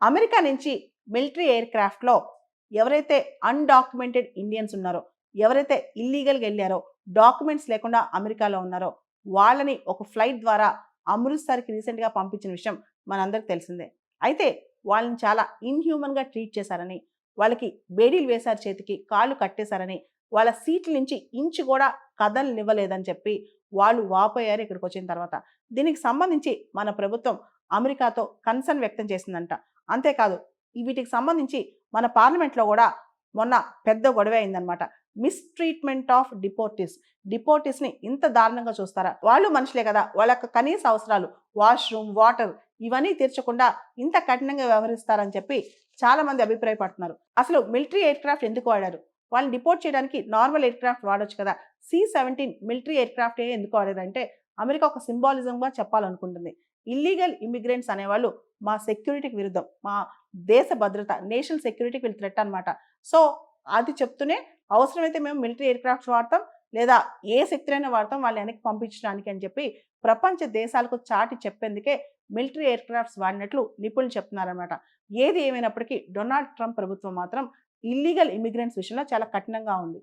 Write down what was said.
America నుంచి military air క్రాఫ్ట్‌లో ఎవరైతే undocumented Indians ఉన్నారో, ఎవరైతే ఇల్లీగల్‌గా ఎళ్లారో, డాక్యుమెంట్స్ లేకుండా అమెరికాలో ఉన్నారో, వాళ్ళని ఒక ఫ్లైట్ ద్వారా అమృత్‌సర్‌కి రీసెంట్‌గా పంపించిన విషయం మనందరికి తెలిసిందే. అయితే వాళ్ళని చాలా ఇన్‌హ్యూమన్‌గా ట్రీట్ చేశారని, వాళ్ళకి బేడీలు వేశారు చేతికి, కాళ్ళు కట్టేశారని, వాళ్ళ సీట్ల నుంచి ఇంచు కూడా కదలనివ్వలేదని చెప్పి వాళ్ళు వాపోయారు ఇక్కడికొచ్చిన తర్వాత. దీనికి సంబంధించి మన ప్రభుత్వం అమెరికాతో కన్సర్న్ వ్యక్తం చేసిందంట. అంతేకాదు వీటికి సంబంధించి మన పార్లమెంట్‌లో గూడా మొన్న పెద్ద గొడవే అయిందనమాట. మిస్‌ట్రీట్‌మెంట్ ఆఫ్ డిపోర్టీస్. డిపోర్టీస్‌ని ఇంత దారుణంగా చూస్తారా? వాళ్ళు మనుషులే కదా! వాళ్ళ యొక్క కనీస అవసరాలు వాష్‌రూమ్, వాటర్ ఇవన్నీ తీర్చకుండా ఇంత కఠినంగా వ్యవహరిస్తారని చెప్పి చాలామంది అభిప్రాయపడుతున్నారు. అసలు మిలిటరీ ఎయిర్ క్రాఫ్ట్ ఎందుకు వాడారు? వాళ్ళని డిపోర్ట్ చేయడానికి నార్మల్ ఎయిర్ క్రాఫ్ట్ వాడొచ్చు కదా! సి-17 మిలిటరీ ఎయిర్ క్రాఫ్టే ఎందుకు వాడారంటే అమెరికా ఒక సింబాలిజంగా చెప్పాలనుకుంటుంది. ఇల్లీగల్ ఇమ్మిగ్రెంట్స్ అనేవాళ్ళు మా సెక్యూరిటీకి విరుద్ధం. మా దేశ భద్రత, నేషనల్ సెక్యూరిటీకి వీళ్ళు థ్రెట్ అనమాట. సో, అది చెప్తూనే అవసరమైతే మేము మిలిటరీ ఎయిర్ క్రాఫ్ట్స్ వాడతాం. లేదా ఏ శక్తులైనా వాడతాం వాళ్ళని వెనక్కి పంపించడానికి అని చెప్పి ప్రపంచ దేశాలకు చాటి చెప్పేందుకే మిలిటరీ ఎయిర్ క్రాఫ్ట్స్ వాడినట్లు నిపుణులు చెప్తున్నారనమాట. ఏది ఏమైనప్పటికీ డొనాల్డ్ ట్రంప్ ప్రభుత్వం మాత్రం ఇల్లీగల్ ఇమ్మిగ్రెంట్స్ విషయంలో చాలా కఠినంగా ఉంది.